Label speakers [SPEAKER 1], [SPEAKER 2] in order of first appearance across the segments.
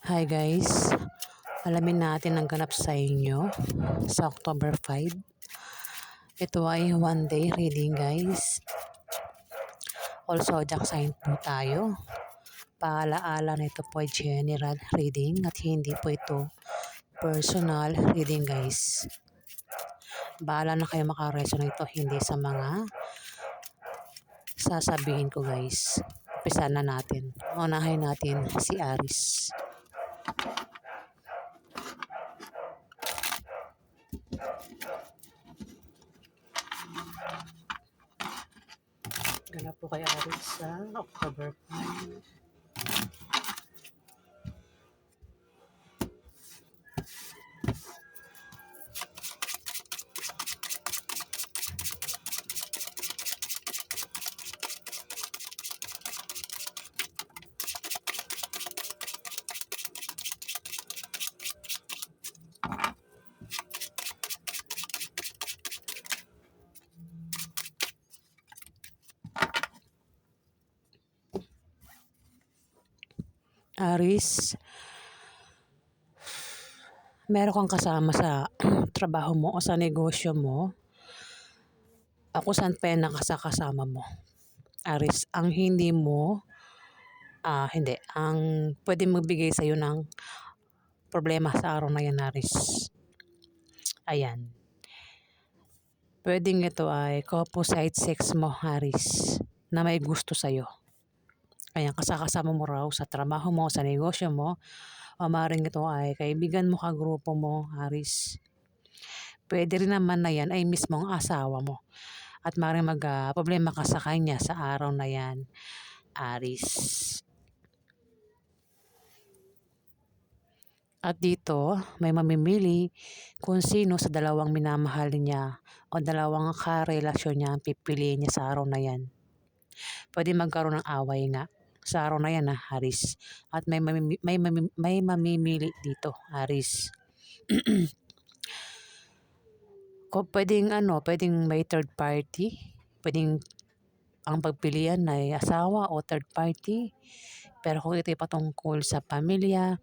[SPEAKER 1] Hi guys, alamin natin ang ganap sa inyo sa October 5. Ito ay one day reading guys. Also, zodiac sign po tayo. Paalaala na ito po ay general reading at hindi po ito personal reading guys. Bahala na kayo makaresonate ito, hindi sa mga sasabihin ko guys. Umpisa na natin. Unahin natin si Aries. Ganap po kay Aries sa October 5. Aries, meron kang kasama sa trabaho mo o sa negosyo mo, ako saan pa yan nakasakasama mo. Aries, ang hindi mo, hindi, ang pwede magbigay sa'yo ng problema sa araw na yan, Aries. Ayan. Pwedeng ito ay opposite sex mo, Aries, na may gusto sa'yo. Ayan, kasama mo raw sa trabaho mo, sa negosyo mo, o maaaring ito ay kaibigan mo, kagrupo mo, Aries. Pwede rin naman na yan ay mismo ang asawa mo. At maaaring problema ka sa kanya sa araw na yan, Aries. At dito, may mamimili kung sino sa dalawang minamahal niya o dalawang karelasyon niya ang pipiliin niya sa araw na yan. Pwede magkaroon ng away nga sa araw na yan, Aries. At may mamimili dito, Aries. Pwedeng may third party. Pwedeng ang pagpilian ay asawa o third party. Pero kung ito ay patungkol sa pamilya,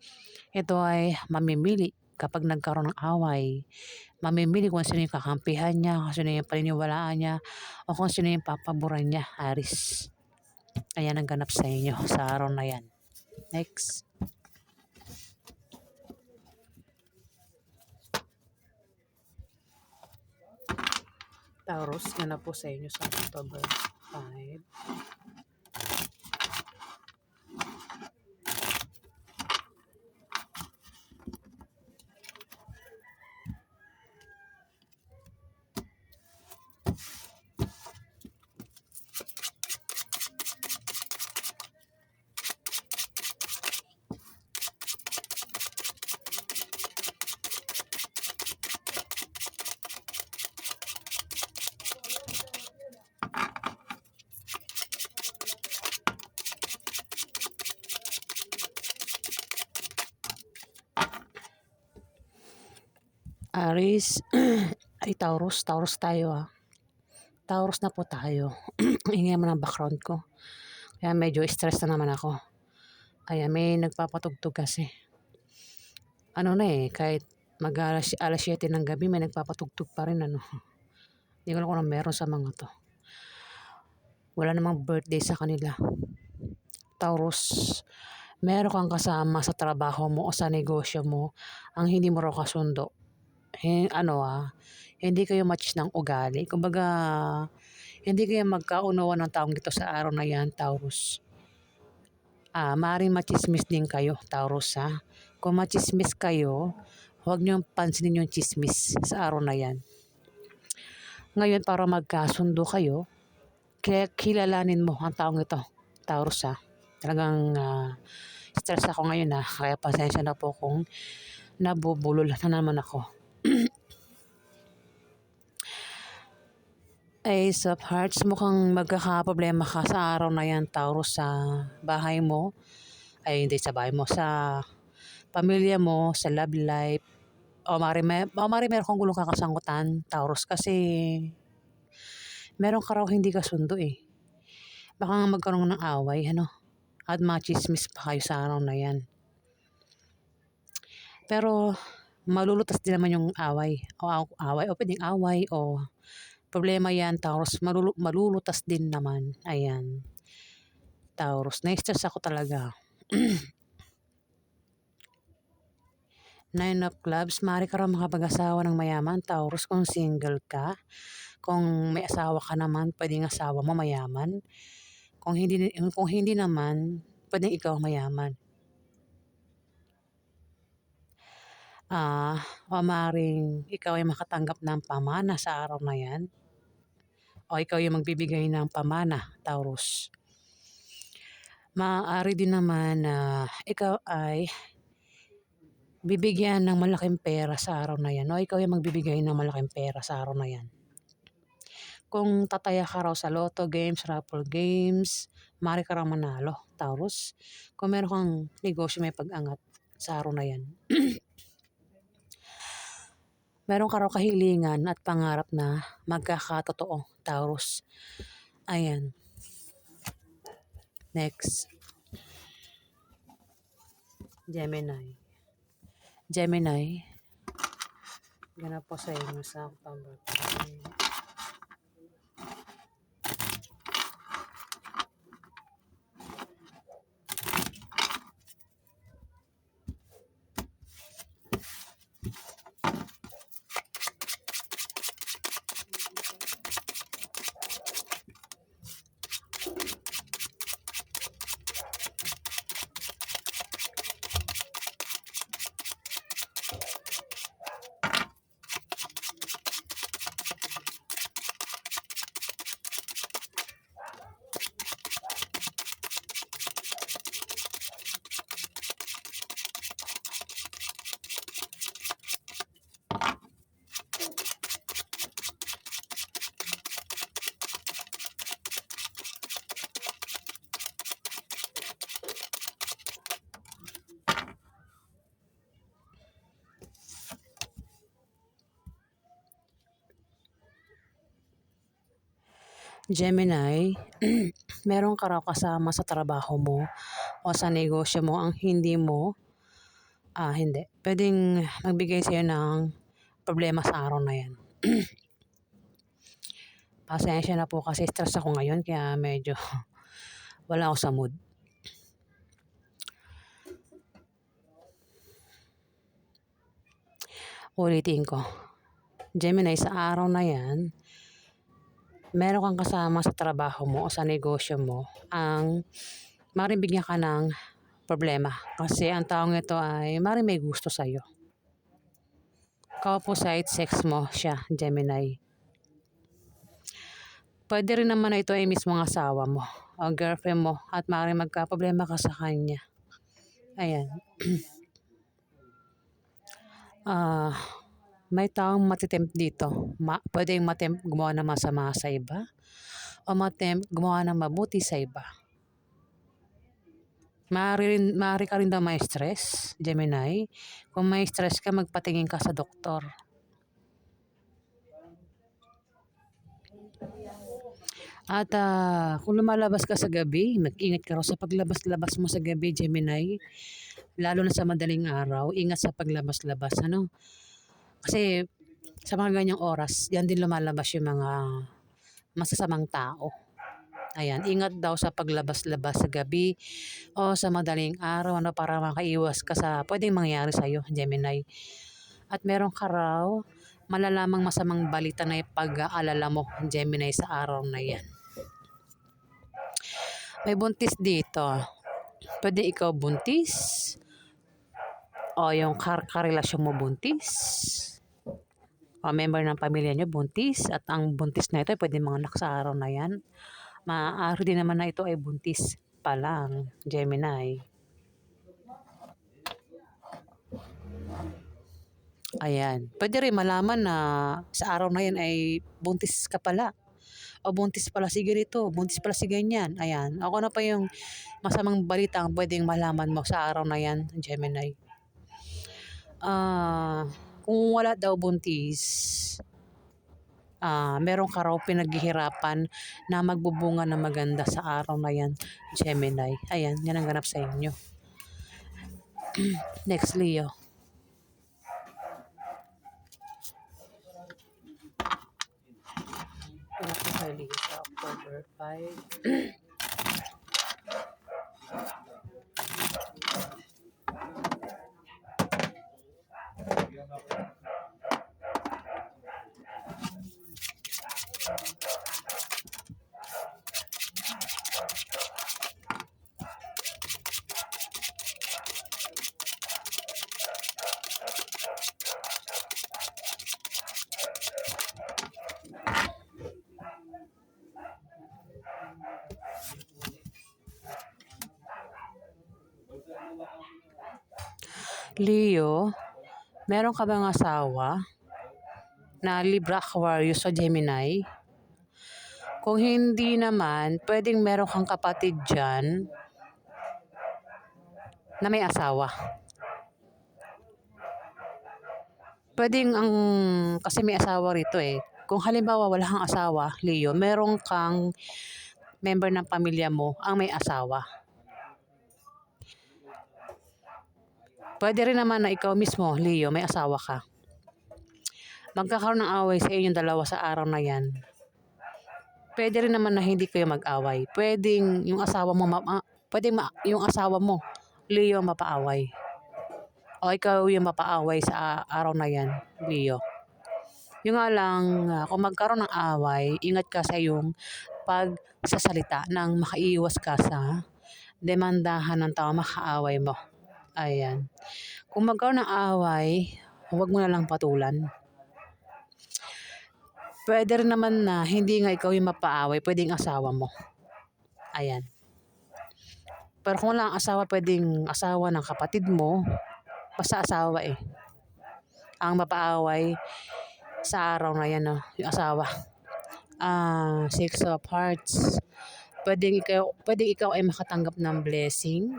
[SPEAKER 1] ito ay mamimili kapag nagkaroon ng away. Mamimili kung sino yung kakampihan niya, kung sino yung paniniwalaan niya, o kung sino yung papaboran niya, Aries. Ayan ang ganap sa inyo sa araw na yan. Next. Taurus, ganap po sa inyo sa October 5. Aries, ay Taurus tayo Taurus na po tayo. Ingay mo ng background ko. Kaya medyo stress na naman ako. Kaya may nagpapatugtog kasi. Kahit alas 7 ng gabi may nagpapatugtog pa rin Hindi ko alam kung meron sa mga to. Wala namang birthday sa kanila. Taurus, meron kang kasama sa trabaho mo o sa negosyo mo ang hindi mo raw kasundo. Hindi kayo match ng ugali. Kumbaga, hindi kayo magkaunawa ng taong dito sa araw na yan, Taurus. Maaaring machismis din kayo, Taurus Kung machismis kayo, huwag niyong pansinin yung chismis sa araw na yan. Ngayon, para magkasundo kayo, kaya kilalanin mo ang taong ito, Taurus Talagang stress ako ngayon kaya pasensya na po kung nabubulol na naman ako. Ace of Hearts, mukhang magkakaproblema ka sa araw na yan, Taurus, sa bahay mo. Ay, hindi sa bahay mo, sa pamilya mo, sa love life. O meron kang gulong kakasangkutan, Taurus, kasi meron ka raw hindi kasundo Baka nga magkaroon ng away, at machismis pa kayo sa araw na yan. Pero malulutas din naman yung away o puwedeng away o problema 'yan, Taurus, malulutas din naman, ayan. Taurus, na-stress ako talaga. Nine of Clubs, maaari ka raw makapag-asawa ng mayaman, Taurus, kung single ka. Kung may asawa ka naman, puwedeng asawa mo mayaman. Kung hindi naman, puwedeng ikaw mayaman. O maaaring ikaw ay makatanggap ng pamana sa araw na 'yan, o ikaw yung magbibigay ng pamana, Taurus. Maaari din naman na ikaw ay bibigyan ng malaking pera sa araw na 'yan, o ikaw yung magbibigay ng malaking pera sa araw na 'yan. Kung tataya ka raw sa lotto games, raffle games, maaari ka raw manalo, Taurus. Kung meron kang negosyo may pag-angat sa araw na 'yan. Meron ka raw kahilingan at pangarap na magkakatotoo, Taurus. Ayan. Next, Gemini. Gemini, ganap po sa inyo sa October 5. Gemini, meron ka raw kasama sa trabaho mo o sa negosyo mo ang hindi, puwedeng magbigay sa'yo ng problema sa araw na 'yan. Pasensya na po kasi stress ako ngayon kaya medyo wala ako sa mood. Ulitin ko, Gemini, sa araw na 'yan, meron kang kasama sa trabaho mo o sa negosyo mo ang maaaring bigyan ka ng problema kasi ang taong ito ay maaaring may gusto sa'yo. Ka-opposite sex mo siya, Gemini. Puwede rin naman na ito ay mismong asawa mo o girlfriend mo at maaaring magkaproblema ka sa kanya. Ayan. May taong mate-tempt dito. Puwedeng ma-tempt gumawa ng masama sa iba o ma-tempt gumawa ng mabuti sa iba. Maaari ka rin daw ma-stress, Gemini. Kung may stress ka, magpatingin ka sa doktor. At kung lumalabas ka sa gabi, mag-ingat ka raw sa paglabas-labas mo sa gabi, Gemini. Lalo na sa madaling araw, ingat sa paglabas-labas, ano? Kasi sa mga ganyang oras, diyan din lumalabas yung mga masasamang tao. Ayan, ingat daw sa paglabas-labas sa gabi o sa madaling araw, ano, para makaiwas ka sa puwedeng mangyari sa'yo, Gemini. At meron ka raw malalamang masamang balita na ipag-aalala mo, Gemini, sa araw na 'yan. May buntis dito. Puwede ikaw buntis o yung karelasyon mo buntis o member ng pamilya niyo buntis at ang buntis na ito ay puwedeng manganak sa araw na 'yan. Maaari din naman na ito ay buntis pa lang, Gemini. Ayan, puwede rin malaman na sa araw na 'yan ay buntis ka pala o buntis pala si ganito, buntis pala si ganyan, ayan. O kung ano pa yung masamang balita ang puwedeng malaman mo sa araw na 'yan, Gemini. Kung wala daw buntis, meron ka raw pinaghihirapan na magbubunga ng maganda sa araw na 'yan, Gemini. Ayan, 'yan ang ganap sa inyo. Next, Leo. Leo, meron ka bang asawa na Libra, Aquarius o Gemini? Kung hindi naman, pwedeng meron kang kapatid dyan na may asawa. Pwedeng kasi may asawa rito eh. Kung halimbawa wala kang asawa, Leo, meron kang member ng pamilya mo ang may asawa. Pwede rin naman na ikaw mismo, Leo, may asawa ka. Magkakaroon ng away sa inyong dalawa sa araw na yan. Pwede rin naman na hindi kayo mag-away. Pwedeng yung asawa mo, yung asawa mo, Leo, mapaaway. O ikaw yung mapaaway sa araw na yan, Leo. Yung nga lang, kung magkaroon ng away, ingat ka sa iyong pagsasalita nang makaiwas ka sa demandahan ng tao makaaway mo. Ayan. Kung magkaroon ng away, huwag mo na lang patulan. Pwede rin naman na hindi nga ikaw yung mapaaway, pwedeng asawa mo. Ayan. Pero kung wala kang asawa, pwedeng asawa ng kapatid mo. Basta asawa eh. Ang mapaaway sa araw na yan, yung asawa. Six of Hearts. Pwedeng ikaw ay makatanggap ng blessing.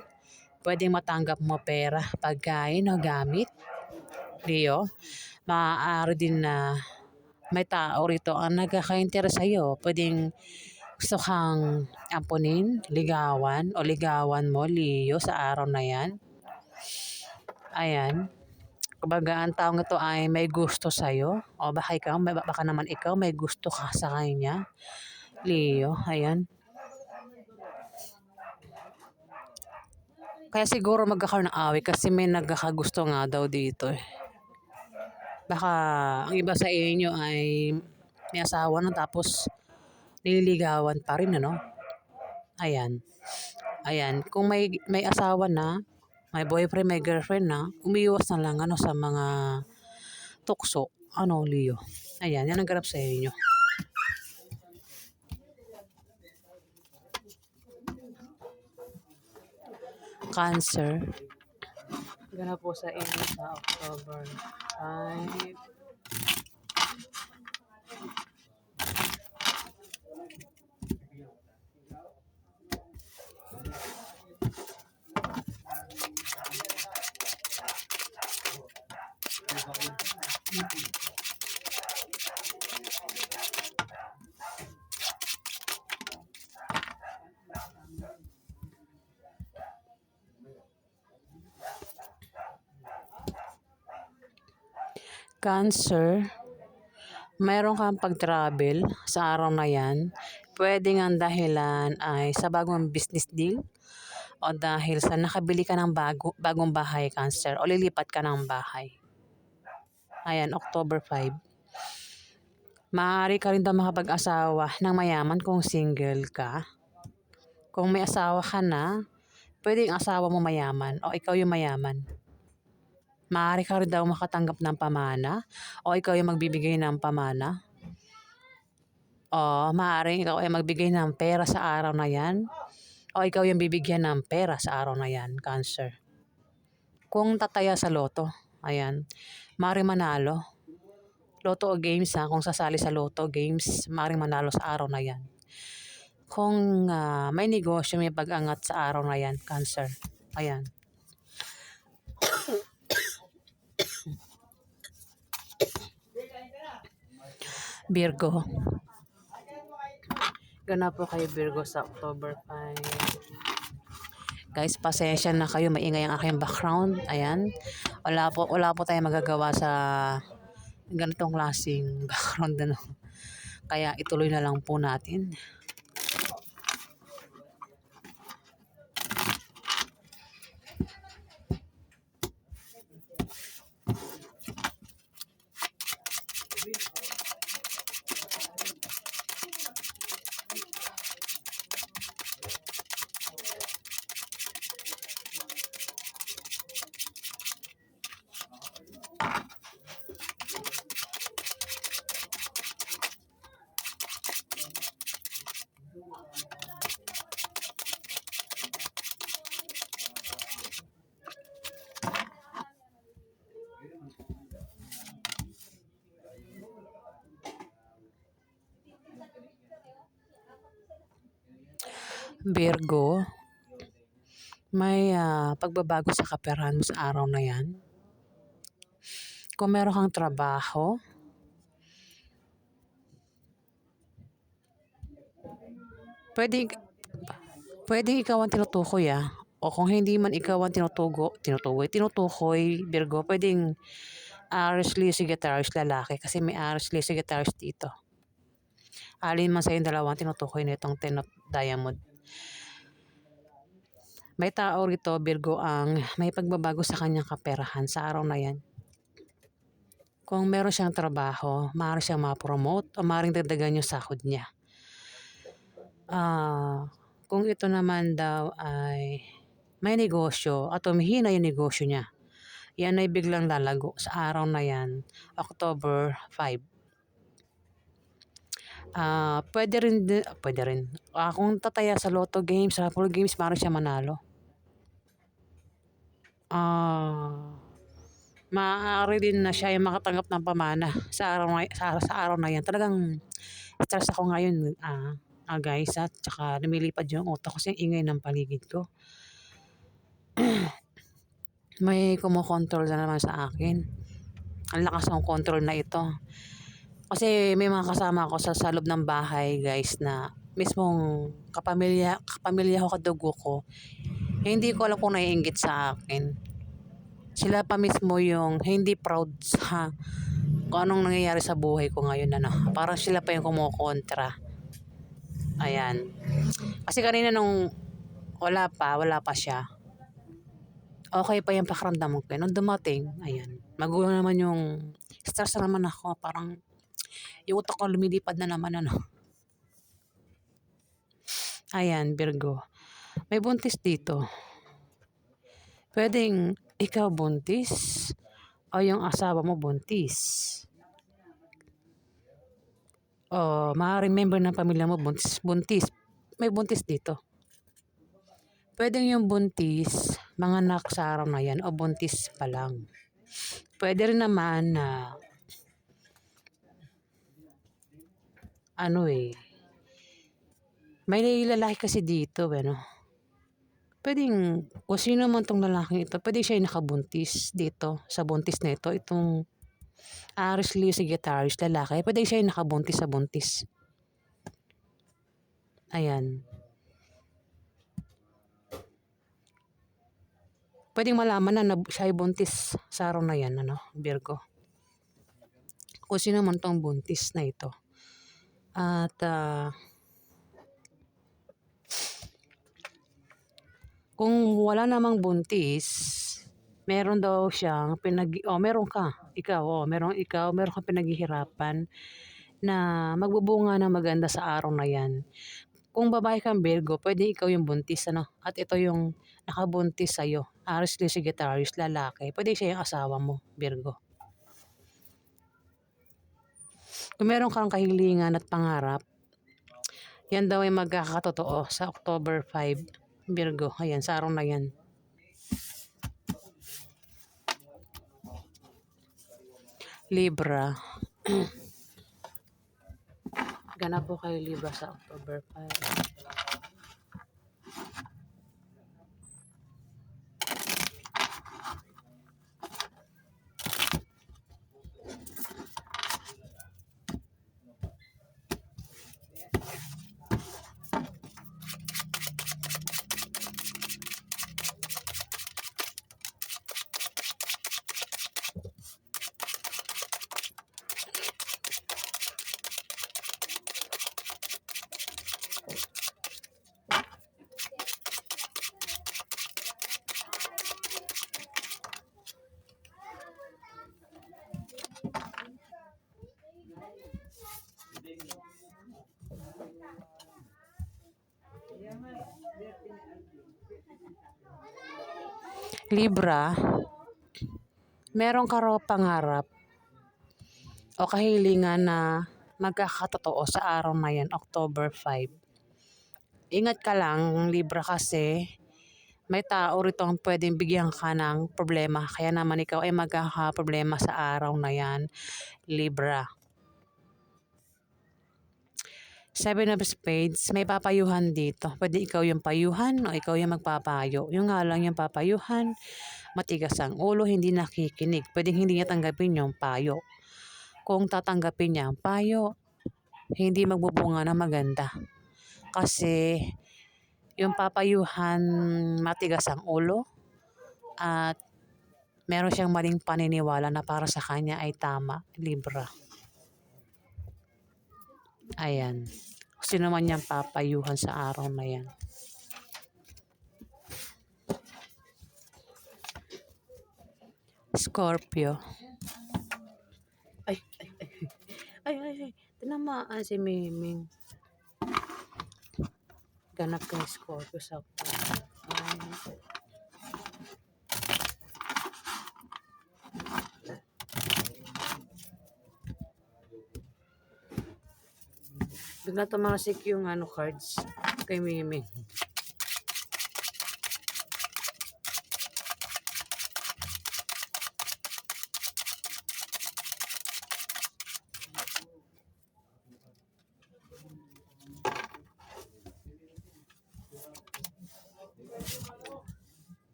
[SPEAKER 1] Pwedeng matanggap mo pera, pagkain o gamit. Leo, maaari din na may tao rito ang nagkaka-interest sa'yo. Pwedeng gusto kang ampunin, ligawan o ligawan mo, Leo, sa araw na yan. Ayan. Kumbaga, ang taong ito ay may gusto sa'yo. O baka naman ikaw may gusto ka sa kanya. Leo, ayan. Kaya siguro magkakaroon ng away kasi may nagkakagusto nga daw dito eh. Baka ang iba sa inyo ay may asawa na tapos nililigawan pa rin, ano? Ayan. Ayan. Kung may asawa na, may boyfriend, may girlfriend na, umiiwas na lang sa mga tukso. Leo? Ayan. Yan ang ganap sa inyo. Cancer. Ganap po sa inyo sa October 5. Cancer, mayroon kang pag-travel sa araw na yan. Pwede nga dahilan ay sa bagong business deal o dahil sa nakabili ka ng bagong bahay, Cancer, o lilipat ka ng bahay. Ayan, October 5. Maaari ka rin daw makapag-asawa ng mayaman kung single ka. Kung may asawa ka na, pwedeng asawa mo mayaman o ikaw yung mayaman. Maaari ka rin daw makatanggap ng pamana o ikaw yung magbibigay ng pamana. O maaaring ikaw ay magbigay ng pera sa araw na yan o ikaw yung bibigyan ng pera sa araw na yan, Cancer. Kung tataya sa loto, ayan, maaaring manalo. Loto o games kung sasali sa loto games, maaaring manalo sa araw na yan. Kung may negosyo, may pag-angat sa araw na yan, Cancer. Ayan. Virgo. Ganap po kayo, Virgo, sa October 5. Guys, pasensya na kayo, maingay ang aking background. Ayan. Wala po tayong magagawa sa ganitong klaseng background, ano. Kaya ituloy na lang po natin. Virgo, may pagbabago sa kaperahan mo sa araw na yan. Kung meron kang trabaho, pwede, pwede ikaw ang tinutukoy O kung hindi man ikaw ang tinutukoy, Virgo, pwedeng Aries, Leo, Sagittarius, lalaki. Kasi may Aries, Leo, Sagittarius dito. Alin man sa yung dalawang tinutukoy na itong Ten of Diamond. May tao rito, Virgo, ang may pagbabago sa kanyang kaperahan sa araw na yan. Kung meron siyang trabaho, maaari siyang ma-promote o maaaring dagdagan yung sahod niya. Kung ito naman daw ay may negosyo at humihina yung negosyo niya, yan ay biglang lalago sa araw na yan, October 5. Pwede rin. Kung tataya sa Lotto games, Raffle games, maaari siya manalo. Maaari din na siya ay makatanggap ng pamana sa araw na yan. Talagang stress ako ngayon, guys, at saka lumilipad yung utak ko kasi ingay ng paligid ko. May kumokontrol na naman sa akin. Ang lakas ng control na ito. Kasi may mga kasama ako sa loob ng bahay, guys, na mismong kapamilya ko, kadugo ko. Hindi ko alam kung naiinggit sa akin. Sila pa mismo yung hindi proud sa kung anong nangyayari sa buhay ko ngayon. Parang sila pa yung kumokontra. Ayan. Kasi kanina nung wala pa siya, okay pa yung pakiramdam ko. Nung dumating, ayan, magulo naman yung stress na naman ako. Parang yung utak ko lumilipad na naman. Ayan, Virgo. May buntis dito. Pwedeng ikaw buntis o yung asawa mo buntis. O maaaring member ng pamilya mo buntis. May buntis dito. Pwedeng yung buntis, mga anak sa araw na yan o buntis pa lang. Pwede rin naman na may lalaki kasi dito, pwedeng kung sino man tong lalaking ito, pwede siya yung nakabuntis dito sa buntis na ito. Itong Aries, Leo, Sagittarius, lalaki, pwede siya yung nakabuntis sa buntis. Ayan. Pwedeng malaman na siya ay buntis sa araw na yan, Virgo. Kung sino man tong buntis na ito. At kung wala namang buntis, meron daw siyang meron kang pinaghihirapan na magbubunga ng maganda sa araw na yan. Kung babae kang Virgo, pwede ikaw yung buntis, At ito yung nakabuntis sa'yo. Aries, Leo, Sagittarius, lalaki. Pwede siya yung asawa mo, Virgo. Kung meron kang kahilingan at pangarap, yan daw ay magkakatotoo sa October 5, Virgo. Ayan, sa araw na yan. Libra. Ganap po kayo Libra sa October 5. Libra, meron ka raw pangarap o kahilingan na magkakatotoo sa araw na yan, October 5. Ingat ka lang, Libra, kasi may tao rito ang pwedeng bigyan ka ng problema. Kaya naman ikaw ay magkakaproblema sa araw na yan, Libra. Seven of Spades, may papayuhan dito. Pwede ikaw yung payuhan o ikaw yung magpapayo. Yung nga lang yung papayuhan, matigas ang ulo, hindi nakikinig. Pwedeng hindi niya tanggapin yung payo. Kung tatanggapin niya ang payo, hindi magbubunga na maganda. Kasi yung papayuhan, matigas ang ulo at meron siyang maling paniniwala na para sa kanya ay tama, Libra. Ayan. Sino man niyang papayuhan sa araw na yan. Scorpio. Ay, ay, ay. Ay, ay, ay. Tinamaan si Miming. Ganap kay Scorpio sa ay. Bigla tumasik yung cards kay Miming.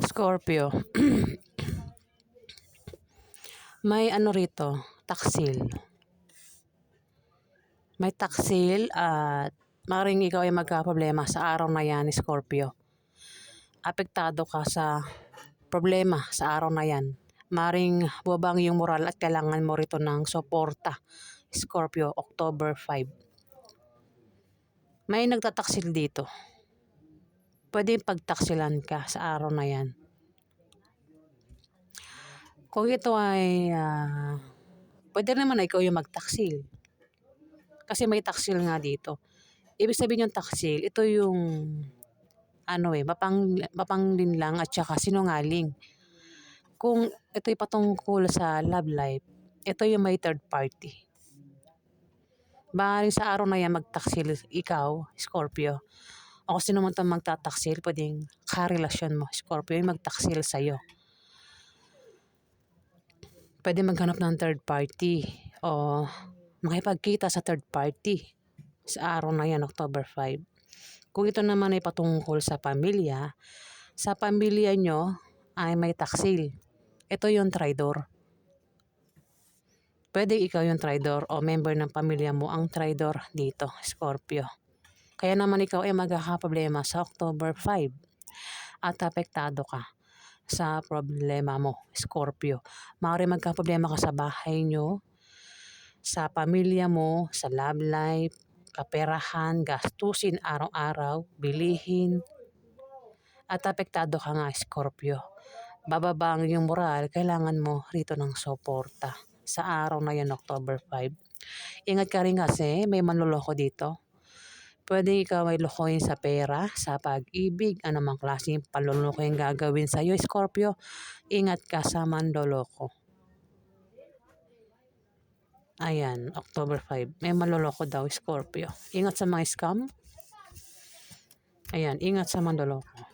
[SPEAKER 1] Scorpio. May rito, taksil. May taksil at maaaring ikaw ay magkaproblema sa araw na yan, Scorpio. Apektado ka sa problema sa araw na yan. Maaaring bubang yung moral at kailangan mo rito ng suporta, Scorpio, October 5. May nagtataksil dito. Pwede pagtaksilan ka sa araw na yan. Kung ito ay pwede naman na ikaw yung magtaksil. Kasi may taksil nga dito. Ibig sabihin yung taksil, ito yung mapanglinlang at saka sinungaling. Kung ito'y patungkol sa love life, ito yung may third party. Maaaring sa araw na yan magtaksil ikaw, Scorpio. O kung sino man itong magtataksil, pwedeng karelasyon mo, Scorpio, yung magtaksil sa'yo. Pwede maghanap ng third party o makipagkita sa third party sa araw na yan, October 5. Kung ito naman ay patungkol sa pamilya nyo ay may taksil. Ito yung traidor. Pwede ikaw yung traidor o member ng pamilya mo ang traidor dito, Scorpio. Kaya naman ikaw ay magkakaproblema sa October 5 at apektado ka sa problema mo, Scorpio. Maaaring magkaproblema ka sa bahay nyo, sa pamilya mo, sa love life, kaperahan, gastusin araw-araw, bilihin, at apektado ka nga, Scorpio. Bababa ang iyong moral, kailangan mo rito ng suporta sa araw na yan, October 5. Ingat ka rin kasi may manloloko dito. Pwede ikaw ay lokohin sa pera, sa pag-ibig, anumang klaseng panloloko yung gagawin sa iyo, Scorpio. Ingat ka sa manloloko. Ayan, October 5. May manloloko daw, Scorpio. Ingat sa mga scam. Ayan, ingat sa manloloko.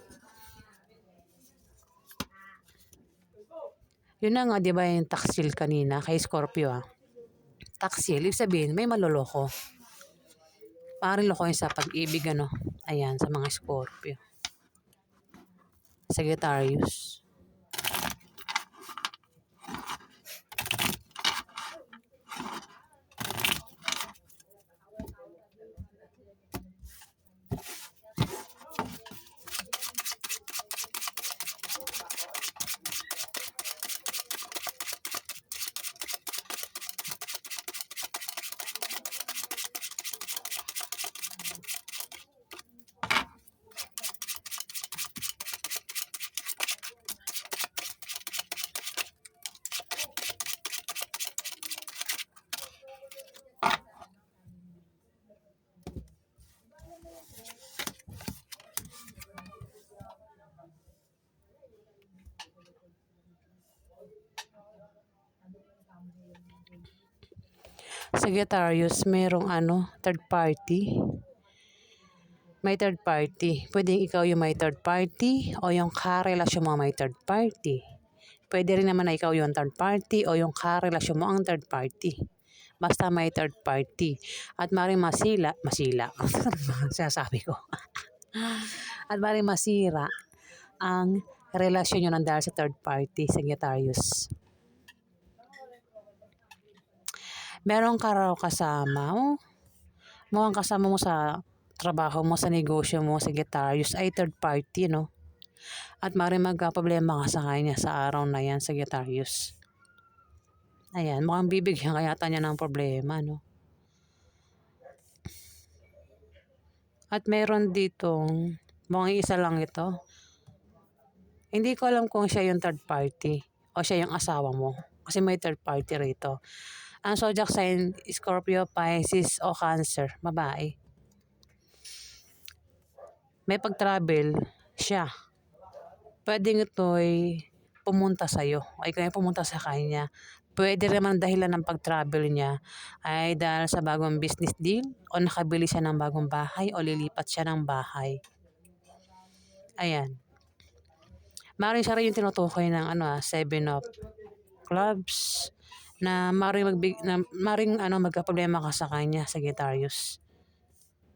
[SPEAKER 1] Yun na nga, di ba yung taksil kanina kay Scorpio Taksil, ibig sabihin, may manloloko. Parang lokohin sa pag-ibig, Ayan, sa mga Scorpio. Sagittarius. Sagittarius, merong third party. may third party. Pwedeng ikaw yung may third party o yung karelasyon mo may third party. Pwede rin naman na ikaw yung third party o yung karelasyon mo ang third party. Basta may third party. At maring masila, sinasabi ko. At maring masira ang relasyon nyo ng dahil sa third party, Sagittarius. Meron ka raw kasama, mukhang kasama mo sa trabaho mo, sa negosyo mo, Sagittarius, ay third party, no? At maring magka-problema ka sa kanya sa araw na yan, Sagittarius. Ayan, mukhang bibigyan ka yata niya ng problema, no? At meron ditong, mukhang isa lang ito. Hindi ko alam kung siya yung third party o siya yung asawa mo. Kasi may third party rito. Ang zodiac sign, Scorpio, Pisces o Cancer, babae. May pag-travel siya. Pwedeng ito'y pumunta sa'yo o ikaw yung pumunta sa kanya. Pwede naman dahilan ng pag-travel niya ay dahil sa bagong business deal o nakabili siya ng bagong bahay o lilipat siya ng bahay. Ayan. Maaaring siya rin yung tinutukoy ng Seven of Clubs na maaaring magka-problema ka sa kanya, Sagittarius.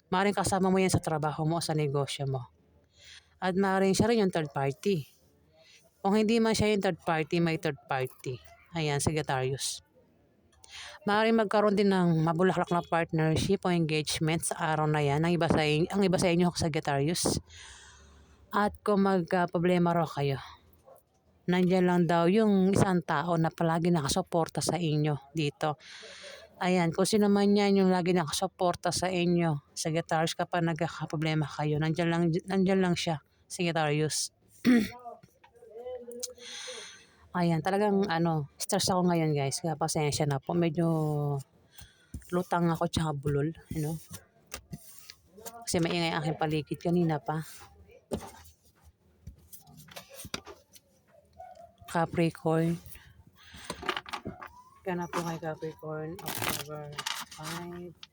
[SPEAKER 1] Maaaring kasama mo yan sa trabaho mo o sa negosyo mo. At maaaring siya rin yung third party. Kung hindi man siya yung third party, may third party. Ayan, Sagittarius. Maaaring magkaroon din ng mabulaklak na partnership o engagement sa araw na yan. Ang iba sa inyo, Sagittarius. At kung magka-problema raw kayo, nandiyan lang daw yung isang tao na palagi nakasuporta sa inyo dito. Ayan, kung sino man yan yung lagi nakasuporta sa inyo, Sagittarius, kapag nagkakaproblema kayo, nandiyan lang siya, Sagittarius. Ayan, talagang stress ako ngayon, guys. Kaya pasensya na po. Medyo lutang ako tsaka bulol, Kasi maingay aking paligid kanina pa. Capricorn. Kaya po kay Capricorn, October 5.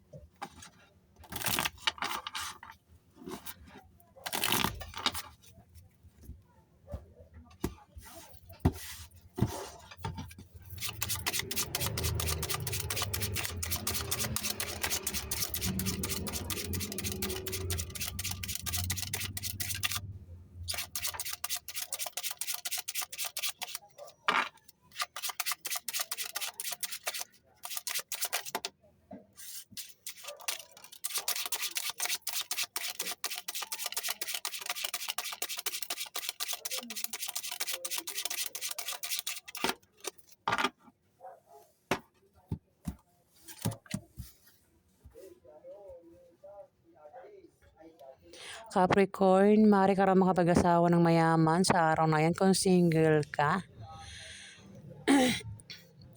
[SPEAKER 1] Capricorn, maaari ka raw makapag-asawa ng mayaman sa araw na yan kung single ka.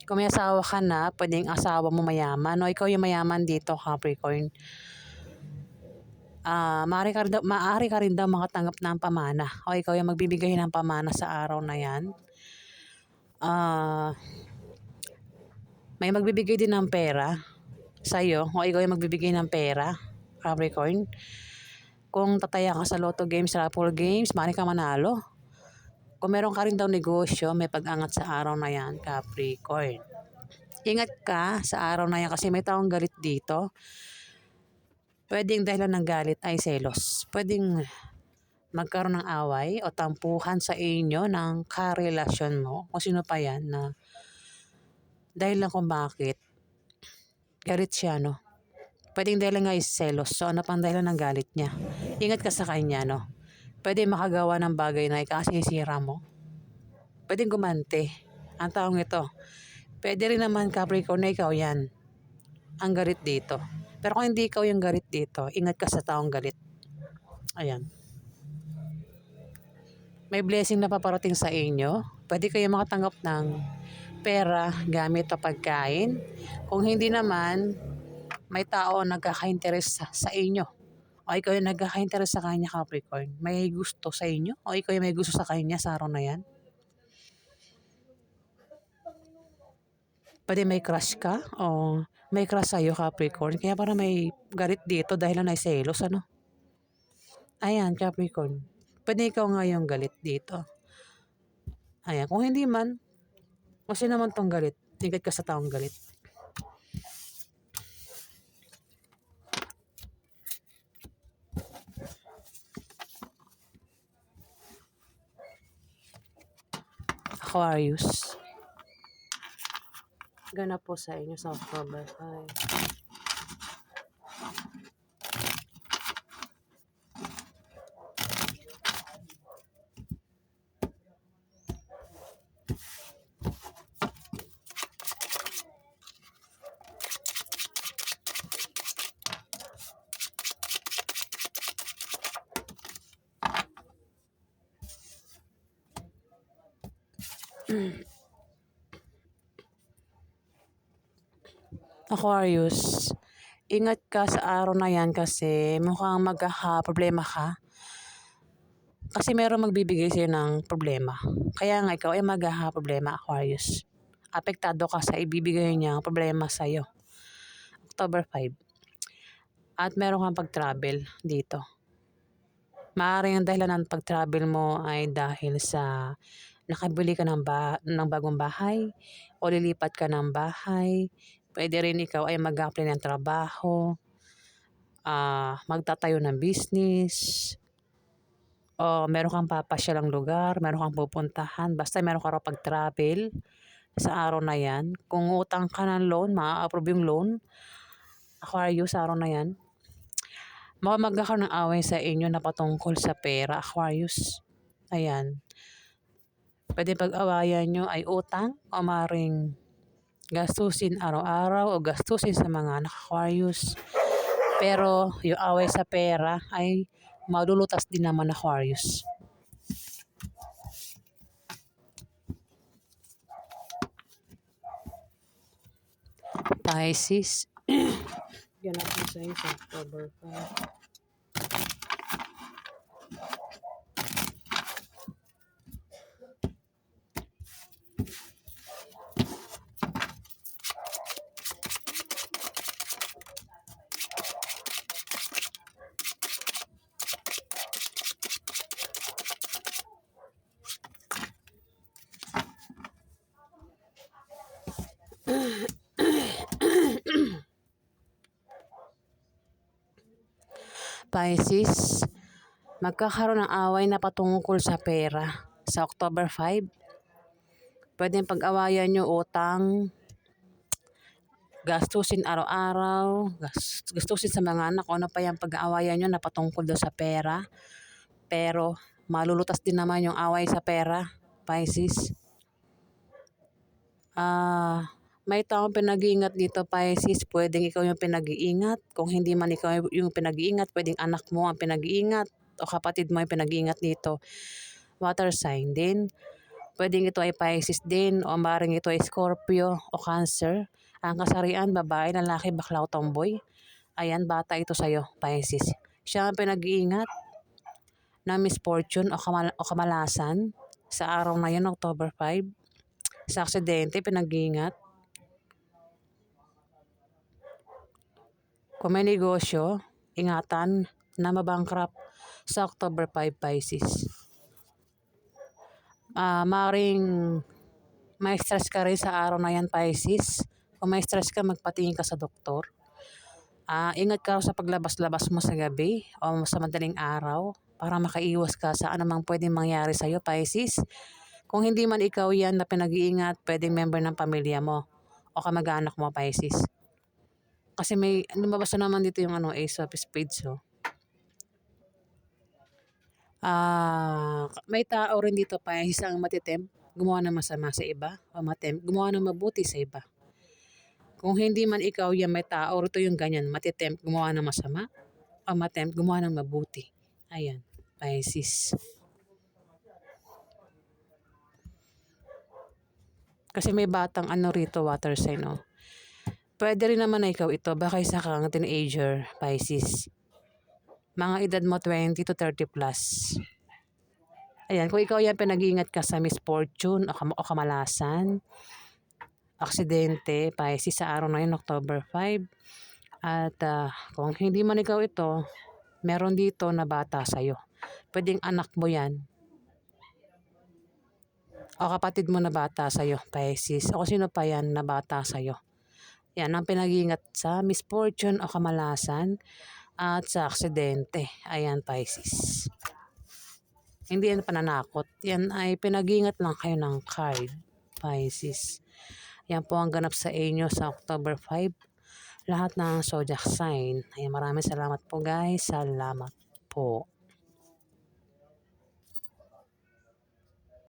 [SPEAKER 1] Kung may asawa ka na, pwedeng asawa mo mayaman o ikaw yung mayaman dito, Capricorn. Maaari ka rin daw makatanggap ng pamana o ikaw yung magbibigay ng pamana sa araw na yan. May magbibigay din ng pera sa'yo o ikaw yung magbibigay ng pera, Capricorn. Kung tataya ka sa Lotto Games, Raffle Games, maaari ka manalo. Kung meron ka rin daw negosyo, may pag-angat sa araw na yan, Capricorn. Ingat ka sa araw na yan kasi may taong galit dito. Pwedeng dahilan ng galit ay selos. Pwedeng magkaroon ng away o tampuhan sa inyo ng karelasyon mo. Kung sino pa yan na dahil lang kung bakit galit siya, Pwedeng dahilan nga is selos. So, ano pang dahilan ng galit niya? Ingat ka sa kanya, Pwede makagawa ng bagay na ikasisira mo. Pwedeng gumante ang taong ito. Pwede rin naman, Capricorn, na ikaw yan ang galit dito. Pero kung hindi ikaw yung galit dito, ingat ka sa taong galit. Ayan. May blessing na paparating sa inyo. Pwede kayo makatanggap ng pera, gamit o pagkain. Kung hindi naman, may tao nagkaka-interest sa inyo. O ikaw yung nagkaka-interest sa kanya, Capricorn. May gusto sa inyo o ikaw yung may gusto sa kanya sa araw na yan. Pwede may crush ka o may crush sa'yo, Capricorn. Kaya parang may galit dito dahil na selos, Ayan, Capricorn. Pwede ikaw nga yung galit dito. Ayan, kung hindi man, kasi naman tong galit. Ingat ka sa taong galit. Aquarius. Ganap po sa inyo sa October 5. Aquarius, ingat ka sa araw na yan kasi mukhang magkaka-problema ka. Kasi meron magbibigay sa'yo ng problema. Kaya nga ikaw ay magkaka-problema, Aquarius. Apektado ka sa ibibigay niyang problema sa'yo. October 5. At meron kang pag-travel dito. Maaaring ang dahilan ng pag-travel mo ay dahil sa nakabili ka ng bagong bahay o lilipat ka ng bahay. Pwede rin ikaw ay mag-apply ng trabaho, magtatayo ng business, o meron kang papasyalang lugar, meron kang pupuntahan. Basta meron ka raw pag-travel sa araw na yan. Kung utang ka ng loan, maa-approve yung loan. Aquarius, sa araw na yan. Magkakaroon ng away sa inyo na patungkol sa pera, Aquarius. Ayan. Pwede pag-awayan nyo ay utang o maring gastusin araw-araw o gastusin sa mga anak, Aquarius. Pero yung away sa pera ay malulutas din naman, Aquarius. Pisces. Yan ako sa inyo sa October 5. Pisces, magkakaroon ng away na patungkol sa pera sa October 5. Pwedeng pag-awayan nyo utang, gastusin araw-araw, gastusin sa mga anak, ano pa yung pag-aawayan nyo na patungkol doon sa pera. Pero malulutas din naman yung away sa pera, Pisces. May taong pinag-iingat dito, Pisces. Pwedeng ikaw yung pinag-iingat. Kung hindi man ikaw yung pinag-iingat, pwedeng anak mo ang pinag-iingat o kapatid mo yung pinag-iingat dito. Water sign din. Pwedeng ito ay Pisces din o maring ito ay Scorpio o Cancer. Ang kasarian, babae, lalaki, bakla o tomboy. Ayan, bata ito sa'yo, Pisces. Siya ang pinag-iingat na misfortune o kamalasan sa araw na yun, October 5. Sa aksidente, pinag-iingat. Kung may negosyo, ingatan na mabankrupt sa October 5, Pisces. Maring may stress ka rin sa araw na yan, Pisces. Kung may stress ka, magpatingin ka sa doktor. Ingat ka sa paglabas-labas mo sa gabi o sa madaling araw para makaiwas ka sa anumang pwedeng mangyari sa'yo, Pisces. Kung hindi man ikaw yan na pinag-iingat, pwedeng member ng pamilya mo o kamag-anak mo, Pisces. Kasi may lumabas na naman dito yung Ace of Spades. May tao rin dito, Pisces, ang matitempt gumawa ng masama sa iba o gumawa ng mabuti sa iba. Kung hindi man ikaw yan, may tao rito yung ganyan, matitempt gumawa ng masama o matempt gumawa ng mabuti. Ayan, Pisces. Kasi may batang rito, water sign, Pwede rin naman na ikaw ito, baka isa kang teenager, Pisces. Mga edad mo 20 to 30 plus. Ayan, kung ikaw yan, pinag-iingat ka sa misfortune o kamalasan, aksidente, Pisces, sa araw na yun, October 5. At kung hindi man ikaw ito, Meron dito na bata sa'yo. Pwedeng anak mo yan o kapatid mo na bata sa'yo, Pisces. O sino pa yan na bata sa'yo. Yan ang pinag-iingat sa misfortune o kamalasan at sa aksidente. Ayan, Pisces. Hindi yan pananakot. Yan ay pinag-iingat lang kayo ng card, Pisces. Yan po ang ganap sa inyo sa October 5. Lahat ng zodiac sign. Ayan, maraming salamat po guys. Salamat po.